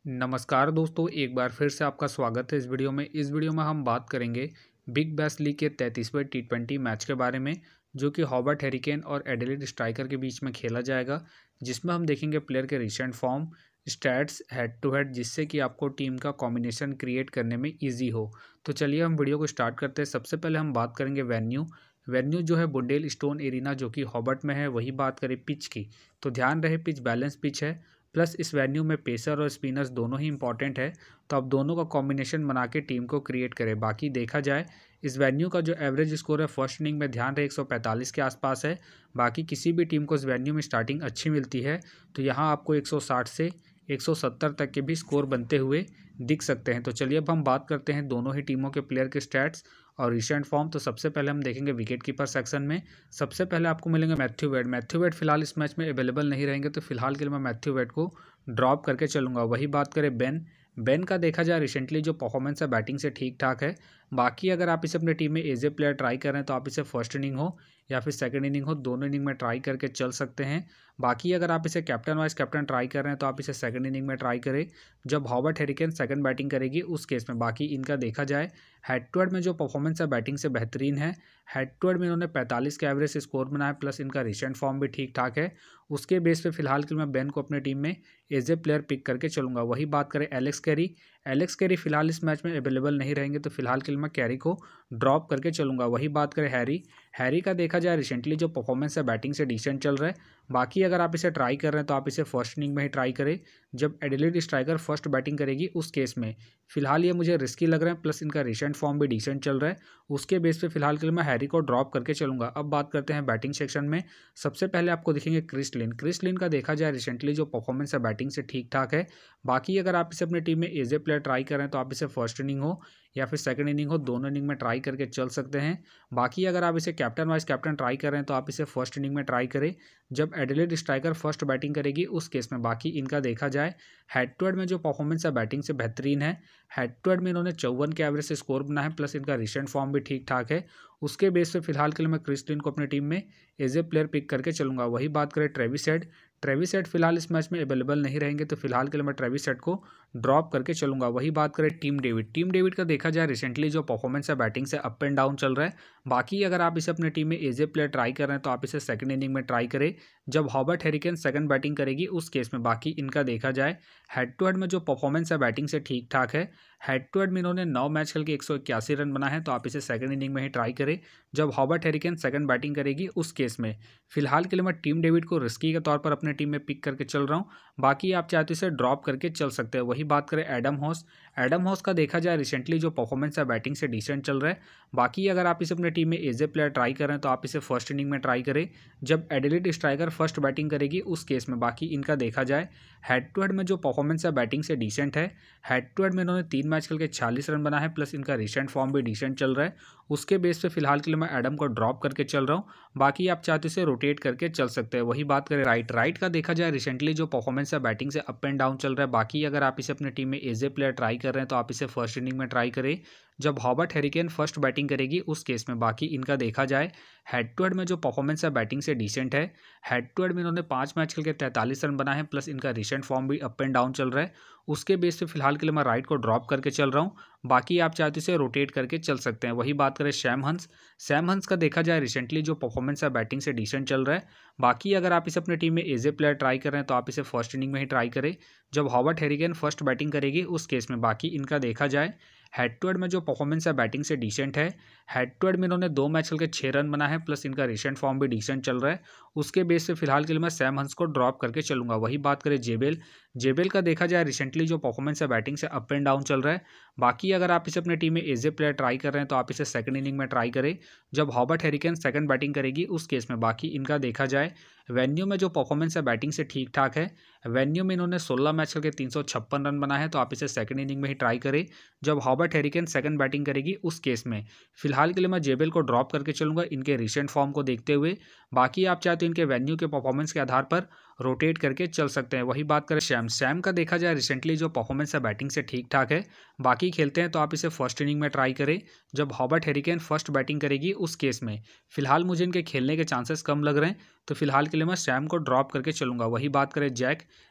नमस्कार दोस्तों, एक बार फिर से आपका स्वागत है इस वीडियो में। इस वीडियो में हम बात करेंगे बिग बैश लीग के 33वें टी20 मैच के बारे में, जो कि हॉबर्ट हैरिकेन और एडिलेड स्ट्राइकर के बीच में खेला जाएगा, जिसमें हम देखेंगे प्लेयर के recent form, stats, head to head, जिससे कि आपको टीम का कॉम्बिनेशन क्रिएट करने में ईजी हो। तो चलिए हम वीडियो को स्टार्ट करते हैं। सबसे पहले हम बात करेंगे वेन्यू जो है बुडेल स्टोन एरिना, जो कि हॉबर्ट में है। वही बात करें पिच की, तो ध्यान रहे पिच बैलेंस पिच है, प्लस इस वेन्यू में पेसर और स्पिनर्स दोनों ही इंपॉर्टेंट है। तो आप दोनों का कॉम्बिनेशन बना के टीम को क्रिएट करें। बाकी देखा जाए इस वेन्यू का जो एवरेज स्कोर है फर्स्ट इनिंग में, ध्यान रहे 145 के आसपास है। बाकी किसी भी टीम को इस वेन्यू में स्टार्टिंग अच्छी मिलती है, तो यहाँ आपको 160 से 170 तक के भी स्कोर बनते हुए दिख सकते हैं। तो चलिए अब हम बात करते हैं दोनों ही टीमों के प्लेयर के स्टैट्स और रिसेंट फॉर्म। तो सबसे पहले हम देखेंगे विकेट कीपर सेक्शन में। सबसे पहले आपको मिलेंगे मैथ्यू वेड फिलहाल इस मैच में अवेलेबल नहीं रहेंगे, तो फिलहाल के लिए मैं मैथ्यू वेड को ड्रॉप करके चलूंगा। वही बात करें बेन का, देखा जाए रिसेंटली जो परफॉर्मेंस है बैटिंग से ठीक ठाक है। बाकी अगर आप इसे अपने टीम में एज ए प्लेयर ट्राई कर रहे हैं, तो आप इसे फर्स्ट इनिंग हो या फिर सेकंड इनिंग हो, दोनों इनिंग में ट्राई करके चल सकते हैं। बाकी अगर आप इसे कैप्टन वाइस कैप्टन ट्राई कर रहे हैं, तो आप इसे सेकंड इनिंग में ट्राई करें जब हॉबर्ट हैरिकेन सेकंड बैटिंग करेगी उस केस में। बाकी इनका देखा जाए हेड टू हेड में जो परफॉर्मेंस है बैटिंग से बेहतरीन है। हेड टू हेड में इन्होंने 45 के एवरेज स्कोर बनाया, प्लस इनका रिसेंट फॉर्म भी ठीक ठाक है। उसके बेस पे फिलहाल के लिए मैं बेन को अपने टीम में एज ए प्लेयर पिक करके चलूंगा। वही बात करें एलेक्स कैरी फिलहाल इस मैच में अवेलेबल नहीं रहेंगे, तो फिलहाल के लिए मैं कैरी को ड्रॉप करके चलूंगा। वही बात करें हैरी का, देखा जाए रिसेंटली जो परफॉर्मेंस है बैटिंग से डिसेंट चल रहा है। बाकी अगर आप इसे ट्राई कर रहे हैं, तो आप इसे फर्स्ट इनिंग में ही ट्राई करें जब एडिलेड स्ट्राइकर फर्स्ट बैटिंग करेगी उस केस में। फिलहाल ये मुझे रिस्की लग रहा है, प्लस इनका रिसेंट फॉर्म भी डिसेंट चल रहा है। उसके बेस पे फिलहाल के लिए मैं हैरी को ड्रॉप करके चलूंगा। अब बात करते हैं बैटिंग सेक्शन में। सबसे पहले आपको दिखेंगे क्रिस लिन का, देखा जाए रिसेंटली जो परफॉर्मेंस है बैटिंग से ठीक ठाक है। बाकी अगर आप इसे अपनी टीम में एज ए प्लेयर ट्राई कर रहे हैं, तो आप इसे फर्स्ट इनिंग हो या फिर सेकंड इनिंग हो, दोनों इनिंग में ट्राई करके चल सकते हैं। बाकी अगर आप इसे कैप्टन वाइस कैप्टन ट्राई कर रहे हैं, तो आप इसे फर्स्ट इनिंग में ट्राई करें जब एडिलेड स्ट्राइकर फर्स्ट बैटिंग करेगी उस केस में। बाकी इनका देखा जाए हेड टू हेड में जो परफॉर्मेंस है बैटिंग से बेहतरीन है। हेड टू हेड में इन्होंने 54 के एवरेज से स्कोर बना है, प्लस इनका रिसेंट फॉर्म भी ठीक ठाक है। उसके बेस पे फिलहाल के लिए मैं क्रिस लिन को अपनी टीम में एज ए प्लेयर पिक करके चलूंगा। वही बात करें ट्रेविस हेड फिलहाल इस मैच में अवेलेबल नहीं रहेंगे, तो फिलहाल के लिए मैं ट्रेविस हेड को ड्रॉप करके चलूंगा। वही बात करें टीम डेविड का, देखा जाए रिसेंटली जो परफॉर्मेंस है बैटिंग से अप एंड डाउन चल रहा है। बाकी अगर आप इसे अपने टीम में एज ए प्लेयर ट्राई कर रहे हैं, तो आप इसे सेकंड इनिंग में ट्राई करें जब हॉबर्ट हैरिकेन सेकंड बैटिंग करेगी उस केस में। बाकी इनका देखा जाए हेड टू हेड में जो परफॉर्मेंस है बैटिंग से ठीक ठाक है। हेड टू हेड में इन्होंने 9 मैच खेल के 181 रन बना है, तो आप इसे सेकंड इनिंग में ही ट्राई करें जब हॉबर्ट हैरिकेन सेकंड बैटिंग करेगी उस केस में। फिलहाल के लिए मैं टीम डेविड को रिस्की के तौर पर अपने टीम में पिक करके चल रहा हूँ। बाकी आप चाहे तो इसे ड्रॉप करके चल सकते हैं। वही बात करें एडम हॉस का, देखा जाए रिसेंटली जो परफॉर्मेंस है बैटिंग से डिसेंट चल रहा है। बाकी अगर आप इसे अपने टीम में एज ए प्लेयर ट्राई कर रहे हैं, तो आप इसे फर्स्ट इनिंग में ट्राई करें जब एडिलेड स्ट्राइकर फर्स्ट बैटिंग करेगी उस केस में। बाकी इनका देखा जाए हेड टू हेड में जो परफॉर्मेंस है बैटिंग से डिसेंट है। हेड टू हेड में इन्होंने 3 मैच खेल के 46 रन बना है, प्लस इनका रिसेंट फॉर्म भी डिसेंट चल रहा है। उसके बेस पे फिलहाल के लिए मैं एडम को ड्रॉप करके चल रहा हूँ। बाकी आप चाहते इसे रोटेट करके चल सकते हैं। वही बात करें राइट का, देखा जाए रिसेंटली जो परफॉर्मेंस है बैटिंग से अप एंड डाउन चल रहा है। बाकी अगर आप इसे अपनी टीम में एज ए प्लेयर ट्राई कर रहे हैं, तो आप इसे फर्स्ट इनिंग में ट्राई करें जब हॉबर्ट हैरिकेन फर्स्ट बैटिंग करेगी उस केस में। बाकी इनका देखा जाए हेड टू हेड में जो परफॉर्मेंस है बैटिंग से डिसेंट है। हेड टू हेड में इन्होंने 5 मैच खेल के 43 रन बना है, प्लस इनका रिसेंट फॉर्म भी अप एंड डाउन चल रहा है। उसके बेस पे फिलहाल के लिए मैं राइट को ड्रॉप करके चल रहा हूँ। बाकी आप चाहते इसे रोटेट करके चल सकते हैं। वही बात करें सैम हंस का, देखा जाए रिसेंटली जो परफॉर्मेंस है बैटिंग से डिसेंट चल रहा है। बाकी अगर आप इसे अपनी टीम में एज ए प्लेयर ट्राई कर रहे हैं, तो आप इसे फर्स्ट इनिंग में ही ट्राई करें जब हॉबर्ट हैरिकेन फर्स्ट बैटिंग करेगी उस केस में। बाकी इनका देखा जाए हेड टू हेड में जो परफॉर्मेंस है बैटिंग से डिसेंट है। हेड टू हेड में इन्होंने 2 मैच खेल के 6 रन बना है, प्लस इनका रिसेंट फॉर्म भी डिसेंट चल रहा है। उसके बेस पे फिलहाल के लिए मैं सैम हंस को ड्रॉप करके चलूंगा। वही बात करें जेबेल का, देखा जाए रिसेंटली जो परफॉर्मेंस है बैटिंग से अप एंड डाउन चल रहा है। बाकी अगर आप इसे अपने टीम में एज ए प्लेयर ट्राई कर रहे हैं, तो आप इसे सेकंड इनिंग में ट्राई करें जब हॉबर्ट हैरिकेन सेकंड बैटिंग करेगी उस केस में। बाकी इनका देखा जाए वेन्यू में जो परफॉर्मेंस है बैटिंग से ठीक ठाक है। वेन्यू में इन्होंने 16 मैच खेल के 356 रन बना है, तो आप इसे सेकंड इनिंग में ही ट्राई करें जब हॉबर्ट हैरिकेन सेकंड बैटिंग करेगी उस केस में। फिलहाल के लिए मैं जेबेल को ड्रॉप करके चलूंगा इनके रिसेंट फॉर्म को देखते हुए। बाकी आप चाहे तो इनके वेन्यू के परफॉर्मेंस के आधार पर रोटेट करके चल सकते हैं। वही बात करें सैम का, देखा जाए रिसेंटली जो परफॉर्मेंस है बैटिंग से ठीक ठाक है। बाकी खेलते हैं तो आप इसे फर्स्ट इनिंग में ट्राई करें जब हॉबर्ट हैरिकेन फर्स्ट बैटिंग करेगी उस केस में। फिलहाल मुझे इनके खेलने के चांसेस कम लग रहे हैं, तो फिलहाल के लिए मैं सैम को ड्रॉप करके चलूंगा। वही बात करें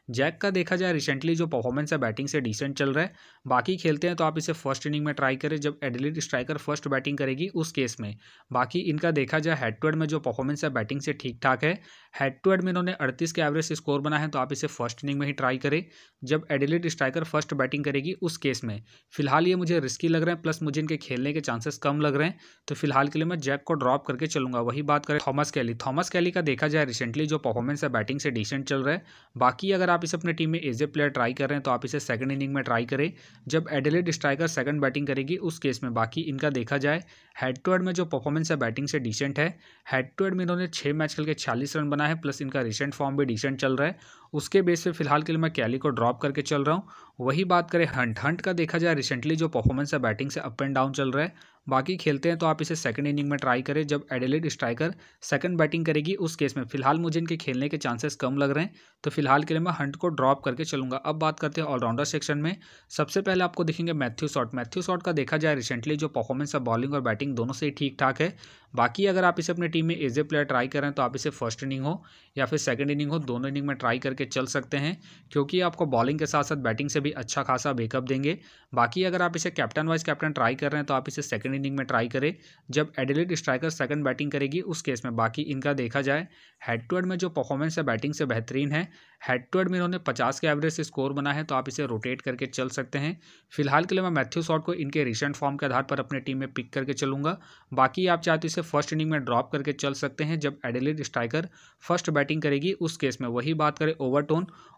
जैक का देखा जाए रिसेंटली जो परफॉर्मेंस है बैटिंग से डिसेंट चल रहा है। बाकी खेलते हैं तो आप इसे फर्स्ट इनिंग में ट्राई करें जब एडिलेड स्ट्राइकर फर्स्ट बैटिंग करेगी उस केस में। बाकी इनका देखा जाए हेड टू हेड में जो परफॉर्मेंस है बैटिंग से ठीक ठाक है। हेड टू हेड में इन्होंने 38 के एवरेज से स्कोर बना है, तो आप इसे फर्स्ट इनिंग में ही ट्राई करें जब एडिलेड स्ट्राइकर फर्स्ट बैटिंग करेगी उस केस में। फिलहाल ये मुझे रिस्की लग रहे हैं, प्लस मुझे इनके खेलने के चांसेस कम लग रहे हैं, तो फिलहाल के लिए मैं जैक को ड्रॉप करके चलूंगा। वही बात करें थॉमस कैली का देखा जाए रिसेंटली जो परफॉर्मेंस है बैटिंग से डिसेंट चल रहा है। बाकी अगर आप इसे अपने टीम में एज ए प्लेयर ट्राई कर रहे हैं तो आप इसे सेकंड इनिंग में ट्राई करें जब एडिलेड स्ट्राइकर सेकंड बैटिंग करेगी उस केस में। बाकी इनका देखा जाए हेड टू हेड में जो परफॉर्मेंस है बैटिंग से डिसेंट है। हेड टू हेड में इन्होंने 6 मैच खेल के 46 रन बना है, प्लस इनका रिसेंट फॉर्म भी डिसेंट चल रहा है। उसके बेस पे फिलहाल के लिए मैं कैली को ड्रॉप करके चल रहा हूँ। वही बात करें हंट का देखा जाए रिसेंटली जो परफॉर्मेंस है बैटिंग से अप एंड डाउन चल रहा है। बाकी खेलते हैं तो आप इसे सेकंड इनिंग में ट्राई करें जब एडिलेड स्ट्राइकर सेकंड बैटिंग करेगी उस केस में। फिलहाल मुझे इनके खेलने के चांसेस कम लग रहे हैं, तो फिलहाल के लिए मैं हंट को ड्रॉप करके चलूंगा। अब बात करते हैं ऑलराउंडर सेक्शन में। सबसे पहले आपको दिखेंगे मैथ्यू शॉट का देखा जाए रिसेंटली जो परफॉर्मेंस है बॉलिंग और बैटिंग दोनों से ही ठीक ठाक है। बाकी अगर आप इसे अपने टीम में एज ए प्लेयर ट्राई करें तो आप इसे फर्स्ट इनिंग हो या फिर सेकंड इनिंग हो, दोनों इनिंग में ट्राई करके चल सकते हैं, क्योंकि आपको बॉलिंग के साथ साथ बैटिंग से भी अच्छा खासा बैकअप देंगे। बाकी अगर आप इसे कैप्टन वाइस कैप्टन ट्राई कर रहे हैं तो आप इसे सेकंड इनिंग में ट्राई करें जब एडिलेड स्ट्राइकर सेकंड बैटिंग करेगी उस केस में। बाकी इनका देखा जाए हेड टू हेड में जो परफॉर्मेंस है बैटिंग से बेहतरीन है। हेड टू हेड में इन्होंने 50 के एवरेज से स्कोर बना है, तो आप इसे रोटेट करके चल सकते हैं। फिलहाल के लिए मैं मैथ्यू शॉट को इनके रिसेंट फॉर्म के आधार पर अपने टीम में पिक करके चलूंगा। बाकी आप चाहते इसे फर्स्ट इनिंग में ड्रॉप करके चल सकते हैं जब एडिलेड स्ट्राइकर फर्स्ट बैटिंग करेगी उस केस में। वही बात करें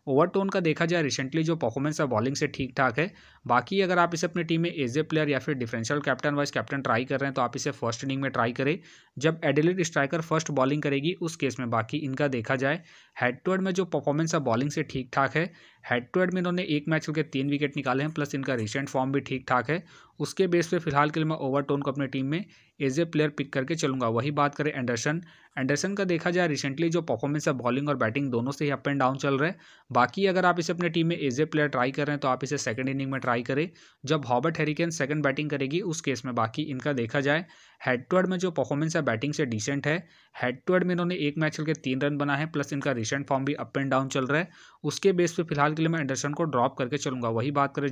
ओवरटोन का देखा जाए रिसेंटली जो परफॉर्मेंस है बॉलिंग से ठीक ठाक है। बाकी अगर आप इसे अपनी टीम में एज ए प्लेयर या फिर differential captain vice captain try कर रहे हैं तो आप इसे फर्स्ट इनिंग में ट्राई करें जब एडिलेड स्ट्राइकर फर्स्ट बॉलिंग करेगी उस केस में। बाकी इनका देखा जाए हेड टू हेड में जो परफॉर्मेंस है बॉलिंग से ठीक ठाक है। हेड टू हेड में इन्होंने 1 मैच के 3 विकेट निकाले हैं, प्लस इनका रिसेंट फॉर्म भी ठीक ठाक है। उसके बेस पे फिलहाल के लिए मैं ओवरटोन को अपनी टीम में एज ए प्लेयर पिक करके चलूंगा। वही बात करें एंडरसन का देखा जाए रिसेंटली जो परफॉर्मेंस है बॉलिंग और बैटिंग दोनों से ही अप एंड डाउन चल रहा है। बाकी अगर आप इसे अपने टीम में एज ए प्लेयर ट्राई कर रहे हैं तो आप इसे सेकंड इनिंग में ट्राई करें जब हॉबर्ट हैरिकेन सेकंड बैटिंग करेगी उस केस में। बाकी इनका देखा जाए हेड टू हेड में जो परफॉर्मेंस है बैटिंग से डिसेंट है। हेड टू हेड में इन्होंने 1 मैच खेल के 3 रन बना है, प्लस इनका रिसेंट फॉर्म भी अप एंड डाउन चल रहा है। उसके बेस पे फिलहाल के लिए मैं एंडरसन को ड्रॉप करके चलूंगा। वही बात करें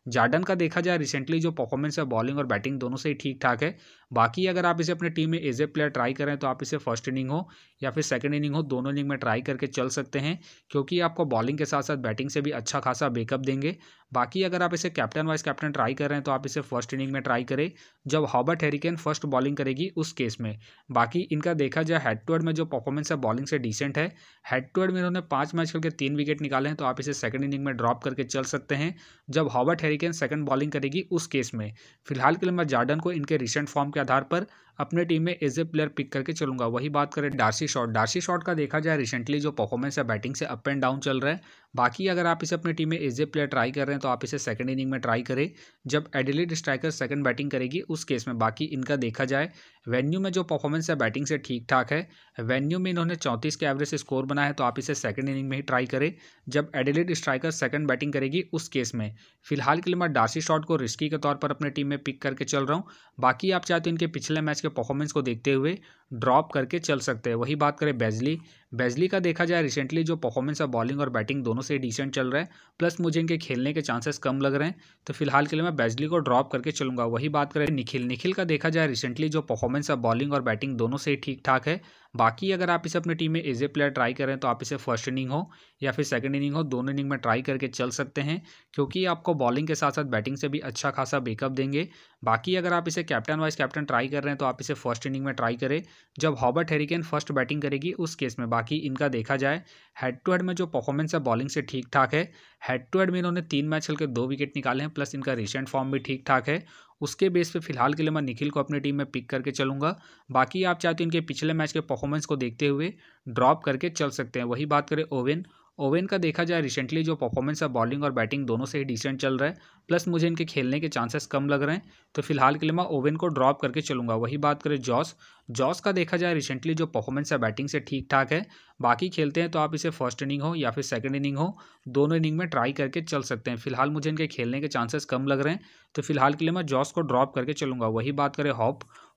जार्डन का देखा जाए रिसेंटली जो परफॉर्मेंस है बॉलिंग और बैटिंग दोनों से ही ठीक ठाक है। बाकी अगर आप इसे अपने टीम में एज ए प्लेयर ट्राई करें तो आप इसे फर्स्ट इनिंग हो या फिर सेकंड इनिंग हो, दोनों इनिंग में ट्राई करके चल सकते हैं, क्योंकि आपको बॉलिंग के साथ साथ बैटिंग से भी अच्छा खासा बैकअप देंगे। बाकी अगर आप इसे कैप्टन वाइस कैप्टन ट्राई कर रहे हैं तो आप इसे फर्स्ट इनिंग में ट्राई करें जब हॉबर्ट हैरिकेन फर्स्ट बॉलिंग करेगी उस केस में। बाकी इनका देखा जाए हेड टू हेड में जो परफॉर्मेंस है बॉलिंग से डिसेंट है। हेड टू हेड में इन्होंने 5 मैच खेल के 3 विकेट निकाले हैं, तो आप इसे सेकंड इनिंग में ड्रॉप करके चल सकते हैं जब हॉबर्ट हैरिकेन सेकंड बॉलिंग करेगी उस केस में। फिलहाल के लिए मैं जार्डन को इनके रिसेंट फॉर्म के आधार पर अपने टीम में एज ए प्लेयर पिक करके चलूंगा। वही बात करें डार्सी शॉट का देखा जाए रिसेंटली जो परफॉर्मेंस है बैटिंग से अप एंड डाउन चल रहा है। बाकी अगर आप इसे अपने टीम में एज ए प्लेयर ट्राई कर रहे हैं तो आप इसे सेकंड इनिंग में ट्राई करें जब एडिलेड स्ट्राइकर सेकंड बैटिंग करेगी उस केस में। बाकी इनका देखा जाए वेन्यू में जो परफॉर्मेंस है बैटिंग से ठीक ठाक है। वेन्यू में इन्होंने 34 के एवरेज से स्कोर बना है, तो आप इसे सेकंड इनिंग में ही ट्राई करें जब एडिलेड स्ट्राइकर सेकंड बैटिंग करेगी उस केस में। फिलहाल के लिए मैं डार्सी शॉट को रिस्की के तौर पर अपने टीम में पिक करके चल रहा हूँ। बाकी आप चाहते हैं इनके पिछले मैच के परफॉर्मेंस को देखते हुए ड्रॉप करके चल सकते हैं। वही बात करें बेजली का देखा जाए रिसेंटली जो परफॉर्मेंस है बॉलिंग और बैटिंग दोनों से डिसेंट चल रहा है, प्लस मुझे इनके खेलने के चांसेस कम लग रहे हैं, तो फिलहाल के लिए मैं बेजली को ड्रॉप करके चलूंगा। वही बात करें निखिल का देखा जाए रिसेंटली जो परफॉर्मेंस है बॉलिंग और बैटिंग दोनों से ही ठीक ठाक है। बाकी अगर आप इसे अपनी टीम में एज ए प्लेयर ट्राई करें तो आप इसे फर्स्ट इनिंग हो या फिर सेकंड इनिंग हो, दोनों इनिंग में ट्राई करके चल सकते हैं, क्योंकि आपको बॉलिंग के साथ साथ बैटिंग से भी अच्छा खासा बैकअप देंगे। बाकी अगर आप इसे कैप्टन वाइस कैप्टन ट्राई कर रहे हैं तो आप इसे फर्स्ट इनिंग में ट्राई करें जब हॉबर्ट हैरिकेन फर्स्ट बैटिंग करेगी उस केस में। बाकी इनका देखा जाए हेड टू हेड में जो परफॉर्मेंस है बॉलिंग से ठीक ठाक है। हेड टू हेड में इन्होंने 3 मैच खेल के 2 विकेट निकाले हैं, प्लस इनका रिसेंट फॉर्म भी ठीक ठाक है। उसके बेस पे फिलहाल के लिए मैं निखिल को अपनी टीम में पिक करके चलूंगा। बाकी आप चाहते हैं इनके पिछले मैच के परफॉर्मेंस को देखते हुए ड्रॉप करके चल सकते हैं। वही बात करें ओवेन का देखा जाए रिसेंटली जो परफॉर्मेंस है बॉलिंग और बैटिंग दोनों से ही डिसेंट चल रहा है, प्लस मुझे इनके खेलने के चांसेस कम लग रहे हैं, तो फिलहाल के लिए मैं ओवेन को ड्रॉप करके चलूंगा। वही बात करें जॉस का देखा जाए रिसेंटली जो परफॉर्मेंस है बैटिंग से ठीक ठाक है। बाकी खेलते हैं तो आप इसे फर्स्ट इनिंग हो या फिर सेकंड इनिंग हो, दोनों इनिंग में ट्राई करके चल सकते हैं। फिलहाल मुझे इनके खेलने के चांसेस कम लग रहे हैं, तो फिलहाल के लिए मैं जॉस को ड्रॉप करके चलूंगा। वही बात करें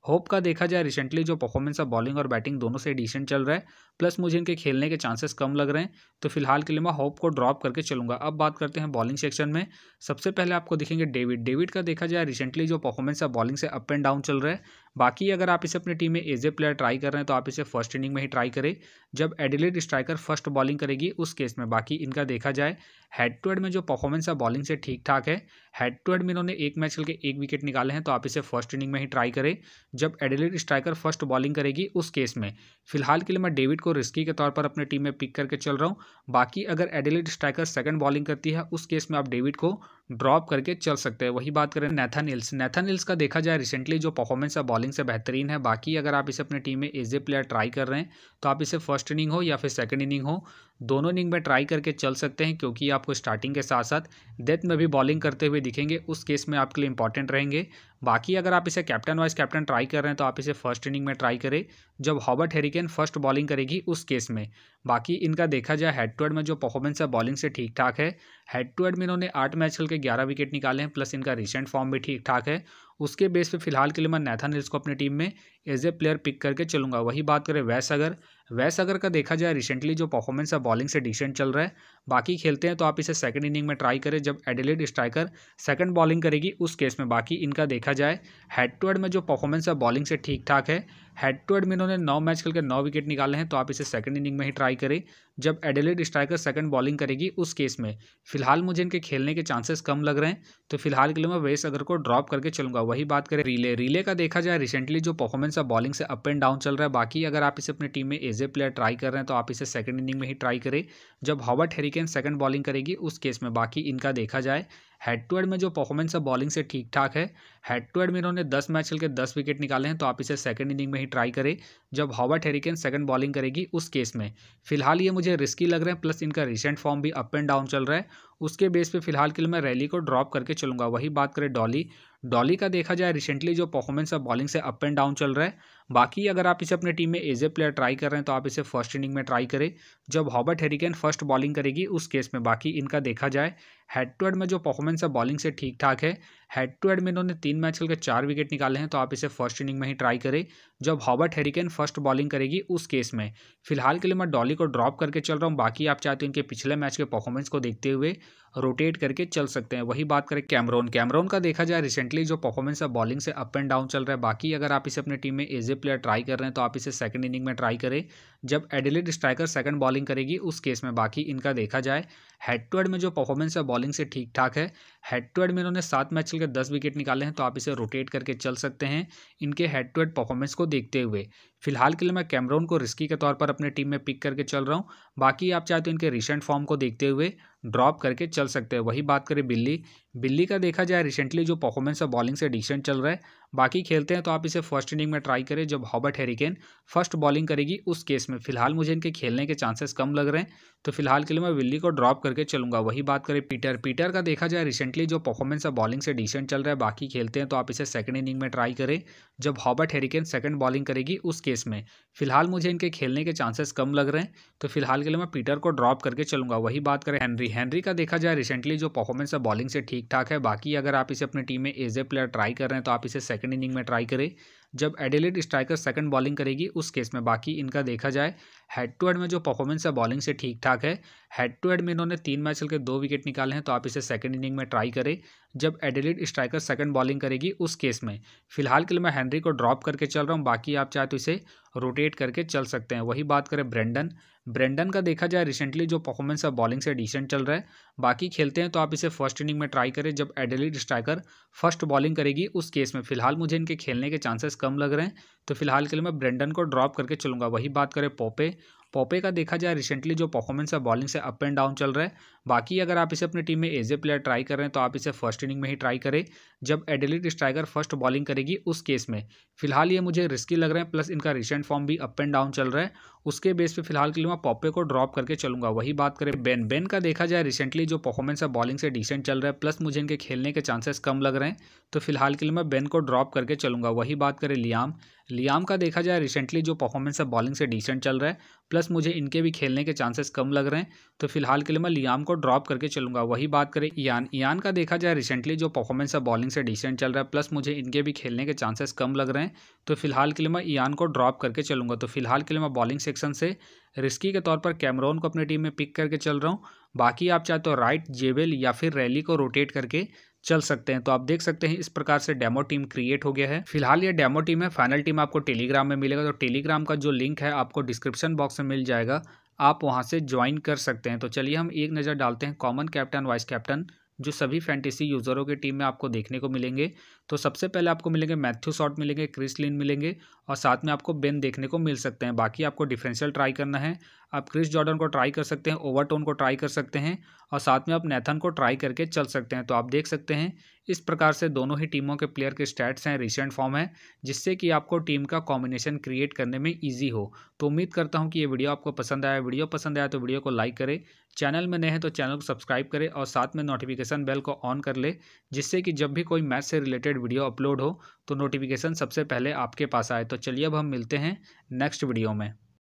होप का देखा जाए रिसेंटली जो परफॉर्मेंस है बॉलिंग और बैटिंग दोनों से डिसेंट चल रहा है, प्लस मुझे इनके खेलने के चांसेस कम लग रहे हैं, तो फिलहाल के लिए मैं होप को ड्रॉप करके चलूंगा। अब बात करते हैं बॉलिंग सेक्शन में। सबसे पहले आपको दिखेंगे डेविड का देखा जाए रिसेंटली जो परफॉर्मेंस है बॉलिंग से अप एंड डाउन चल रहा है। बाकी अगर आप इसे अपनी टीम में एज ए प्लेयर ट्राई कर रहे हैं तो आप इसे फर्स्ट इनिंग में ही ट्राई करें जब एडिलेड स्ट्राइकर फर्स्ट बॉलिंग करेगी उस केस में। बाकी इनका देखा जाए हेड टू हेड में जो परफॉर्मेंस है बॉलिंग से ठीक ठाक है। हेड टू हेड में इन्होंने एक मैच खेल के 1 विकेट निकाले हैं, तो आप इसे फर्स्ट इनिंग में ही ट्राई करें जब एडिलेड स्ट्राइकर फर्स्ट बॉलिंग करेगी उस केस में। फिलहाल के लिए मैं डेविड को रिस्की के तौर पर अपने टीम में पिक करके चल रहा हूँ। बाकी अगर एडिलेड स्ट्राइकर सेकंड बॉलिंग करती है उस केस में आप डेविड को ड्रॉप करके चल सकते हैं। वही बात करें नेथन हिल्स का देखा जाए रिसेंटली जो परफॉर्मेंस है बॉलिंग से बेहतरीन है। बाकी अगर आप इसे अपने टीम में एज ए प्लेयर ट्राई कर रहे हैं तो आप इसे फर्स्ट इनिंग हो या फिर सेकंड इनिंग हो, दोनों इनिंग में ट्राई करके चल सकते हैं, क्योंकि आपको स्टार्टिंग के साथ साथ डेथ में भी बॉलिंग करते हुए दिखेंगे, उस केस में आपके लिए इंपॉर्टेंट रहेंगे। बाकी अगर आप इसे कैप्टन वाइस कैप्टन ट्राई कर रहे हैं तो आप इसे फर्स्ट इनिंग में ट्राई करें जब हॉबर्ट हैरिकेन फर्स्ट बॉलिंग करेगी उस केस में। बाकी इनका देखा जाए हेड टू हेड में जो परफॉर्मेंस है बॉलिंग से ठीक ठाक है। हेड टू हेड में इन्होंने 8 मैच खेल के 11 विकेट निकाले हैं, प्लस इनका रिसेंट फॉर्म भी ठीक ठाक है। उसके बेस पे फिलहाल के लिए मैं नेथन हिल्स को अपनी टीम में एज ए प्लेयर पिक करके चलूंगा। वही बात करें वैस अगर का देखा जाए रिसेंटली जो परफॉर्मेंस है बॉलिंग से डिसेंट चल रहा है। बाकी खेलते हैं तो आप इसे सेकंड इनिंग में ट्राई करें जब एडिलेड स्ट्राइकर सेकंड बॉलिंग करेगी उस केस में। बाकी इनका देखा जाए हेड टू हेड में जो परफॉर्मेंस है बॉलिंग से ठीक ठाक है। हेड टू हेड में इन्होंने 9 मैच खेल के 9 विकेट निकाले हैं, तो आप इसे सेकंड इनिंग में ही ट्राई करें जब एडिलेड स्ट्राइकर सेकंड बॉलिंग करेगी उस केस में। फिलहाल मुझे इनके खेलने के चांसेस कम लग रहे हैं, तो फिलहाल के लिए मैं वेस अगर को ड्रॉप करके चलूंगा। वही बात करें रिले का देखा जाए रिसेंटली जो परफॉर्मेंस है बॉलिंग से अप एंड डाउन चल रहा है। बाकी अगर आप इसे अपनी टीम में एज ए प्लेयर ट्राई कर रहे हैं तो आप इसे सेकंड इनिंग में ही ट्राई करें जब हॉबर्ट हैरिकेन सेकंड बॉलिंग करेगी उस केस में। बाकी इनका देखा जाए हेड टू हेड में जो परफॉर्मेंस है बॉलिंग से ठीक ठाक है। हेड टू हेड में इन्होंने 10 मैच खेल के 10 विकेट निकाले हैं, तो आप इसे सेकंड इनिंग में ही ट्राई करें जब हॉबर्ट हैरिकेन सेकंड बॉलिंग करेगी उस केस में। फिलहाल ये मुझे रिस्की लग रहे हैं, प्लस इनका रिसेंट फॉर्म भी अप एंड डाउन चल रहा है। उसके बेस पे फिलहाल के लिए मैं रैली को ड्रॉप करके चलूंगा। वही बात करें डॉली का देखा जाए रिसेंटली जो परफॉर्मेंस है बॉलिंग से अप एंड डाउन चल रहा है। बाकी अगर आप इसे अपने टीम में एज ए प्लेयर ट्राई कर रहे हैं तो आप इसे फर्स्ट इनिंग में ट्राई करें जब हॉबर्ट हैरिकेन फर्स्ट बॉलिंग करेगी उस केस में। बाकी इनका देखा जाए हेड टू हेड में जो परफॉर्मेंस है बॉलिंग से ठीक ठाक है। हेड टू हेड में इन्होंने 3 मैच खेल के 4 विकेट निकाले हैं, तो आप इसे फर्स्ट इनिंग में ही ट्राई करें जब हॉबर्ट हैरिकेन फर्स्ट बॉलिंग करेगी उस केस में। फिलहाल के लिए मैं डॉली को ड्रॉप करके चल रहा हूँ। बाकी आप चाहते हो इनके पिछले मैच के परफॉर्मेंस को देखते हुए रोटेट करके चल सकते हैं। वही बात करें कैमरोन का देखा जाए रिसेंटली जो परफॉर्मेंस है बॉलिंग से अप एंड डाउन चल रहा है। बाकी अगर आप इसे अपनी टीम में एज ए प्लेयर ट्राई कर रहे हैं तो आप इसे सेकंड इनिंग में ट्राई करें जब एडिलेड स्ट्राइकर सेकंड बॉलिंग करेगी उस केस में। बाकी इनका देखा जाए हेड टू हेड में जो परफॉर्मेंस है बॉलिंग से ठीक ठाक है। हेड टू हेड में इन्होंने 7 मैच खेल के 10 विकेट निकाले हैं, तो आप इसे रोटेट करके चल सकते हैं इनके हेड टू हेड परफॉर्मेंस को देखते हुए। फिलहाल के लिए मैं कैमरोन को रिस्की के तौर पर अपने टीम में पिक करके चल रहा हूँ। बाकी आप चाहे तो इनके रिसेंट फॉर्म को देखते हुए ड्रॉप करके चल सकते हैं। वही बात करें बिल्ली का देखा जाए रिसेंटली जो परफॉर्मेंस है बॉलिंग से डिसेंट चल रहा है। बाकी खेलते हैं तो आप इसे फर्स्ट इनिंग में ट्राई करें जब हॉबर्ट हैरिकेन फर्स्ट बॉलिंग करेगी उस केस में। फिलहाल मुझे इनके खेलने के चांसेस कम लग रहे हैं, तो फिलहाल के लिए मैं बिल्ली को ड्रॉप करके चलूंगा। वही बात करें पीटर का देखा जाए रिसेंटली जो परफॉर्मेंस है बॉलिंग से डिसेंट चल रहा है। बाकी खेलते हैं तो आप इसे सेकंड इनिंग में ट्राई करें जब हॉबर्ट हैरिकेन सेकंड बॉलिंग करेगी उस केस में। फिलहाल मुझे इनके खेलने के चांसेस कम लग रहे हैं, तो फिलहाल के लिए मैं पीटर को ड्रॉप करके चलूंगा। वही बात करें हेनरी का देखा जाए रिसेंटली जो परफॉर्मेंस है बॉलिंग से ठीक ठाक है। बाकी अगर आप इसे अपनी टीम में एज ए प्लेयर ट्राई कर रहे हैं तो आप इसे सेकंड इनिंग में ट्राई करें जब एडिलेड स्ट्राइकर सेकंड बॉलिंग करेगी उस केस में। बाकी इनका देखा जाए हेड टू हेड में जो परफॉर्मेंस है बॉलिंग से ठीक ठाक है। हेड टू हेड में इन्होंने 3 मैच खेल के 2 विकेट निकाले हैं, तो आप इसे सेकंड इनिंग में ट्राई करें जब एडिलेड स्ट्राइकर सेकंड बॉलिंग करेगी उस केस में। फिलहाल के लिए मैं हेनरी को ड्रॉप करके चल रहा हूँ। बाकी आप चाहे तो इसे रोटेट करके चल सकते हैं। वही बात करें ब्रेंडन का देखा जाए रिसेंटली जो परफॉर्मेंस है बॉलिंग से डिसेंट चल रहा है। बाकी खेलते हैं तो आप इसे फर्स्ट इनिंग में ट्राई करें जब एडिलेड स्ट्राइकर फर्स्ट बॉलिंग करेगी उस केस में। फिलहाल मुझे इनके खेलने के चांसेस कम लग रहे हैं, तो फिलहाल के लिए मैं ब्रेंडन को ड्रॉप करके चलूंगा। वही बात करें पॉपे का देखा जाए रिसेंटली जो परफॉर्मेंस है बॉलिंग से अप एंड डाउन चल रहा है। बाकी अगर आप इसे अपनी टीम में एज ए प्लेयर ट्राई कर रहे हैं तो आप इसे फर्स्ट इनिंग में ही ट्राई करें जब एडिलेड स्ट्राइकर फर्स्ट बॉलिंग करेगी उस केस में। फिलहाल ये मुझे रिस्की लग रहे हैं, प्लस इनका रिसेंट फॉर्म भी अप एंड डाउन चल रहा है। उसके बेस पे फिलहाल के लिए मैं पॉपे को ड्रॉप करके चलूंगा। वही बात करें बेन का देखा जाए रिसेंटली जो परफॉर्मेंस है बॉलिंग से डिसेंट चल रहा है, प्लस मुझे इनके खेलने के चांसेस कम लग रहे हैं, तो फिलहाल के लिए मैं बेन को ड्रॉप करके चलूंगा। वही बात करें लियाम का देखा जाए रिसेंटली जो परफॉर्मेंस है बॉलिंग से डिसेंट चल रहा है। प्लस मुझे इनके भी खेलने के चांसेस कम लग रहे हैं, तो फिलहाल के लिए मैं लियाम को ड्रॉप करके चलूँगा। वही बात करें ईयान का देखा जाए रिसेंटली जो परफॉर्मेंस है बॉलिंग से डिसेंट चल रहा है, प्लस मुझे इनके भी खेलने के चांसेस कम लग रहे हैं, तो फिलहाल के लिए मैं ईयान को ड्रॉप करके चलूँगा। तो फिलहाल के लिए मैं बॉलिंग सेक्शन से रिस्की के तौर पर कैमरॉन को अपनी टीम में पिक करके चल रहा हूँ। बाकी आप चाहे तो राइट, जेबेल या फिर रैली को रोटेट करके चल सकते हैं। तो आप देख सकते हैं इस प्रकार से डेमो टीम क्रिएट हो गया है। फिलहाल ये डेमो टीम है, फाइनल टीम आपको टेलीग्राम में मिलेगा। तो टेलीग्राम का जो लिंक है आपको डिस्क्रिप्शन बॉक्स में मिल जाएगा, आप वहां से ज्वाइन कर सकते हैं। तो चलिए हम एक नज़र डालते हैं कॉमन कैप्टन, वाइस कैप्टन जो सभी फैंटेसी यूजरों की टीम में आपको देखने को मिलेंगे। तो सबसे पहले आपको मिलेंगे मैथ्यू शॉट मिलेंगे, क्रिस लिन मिलेंगे और साथ में आपको बेन देखने को मिल सकते हैं। बाकी आपको डिफरेंशियल ट्राई करना है, आप क्रिस जॉर्डन को ट्राई कर सकते हैं, ओवरटोन को ट्राई कर सकते हैं और साथ में आप नेथन को ट्राई करके चल सकते हैं। तो आप देख सकते हैं इस प्रकार से दोनों ही टीमों के प्लेयर के स्टैट्स हैं, रिसेंट फॉर्म है, जिससे कि आपको टीम का कॉम्बिनेशन क्रिएट करने में ईजी हो। तो उम्मीद करता हूं कि ये वीडियो आपको पसंद आया। वीडियो पसंद आया तो वीडियो को लाइक करें, चैनल में नए हैं तो चैनल को सब्सक्राइब करें और साथ में नोटिफिकेशन बेल को ऑन कर ले, जिससे कि जब भी कोई मैच से रिलेटेड वीडियो अपलोड हो तो नोटिफिकेशन सबसे पहले आपके पास आए। तो चलिए अब हम मिलते हैं नेक्स्ट वीडियो में।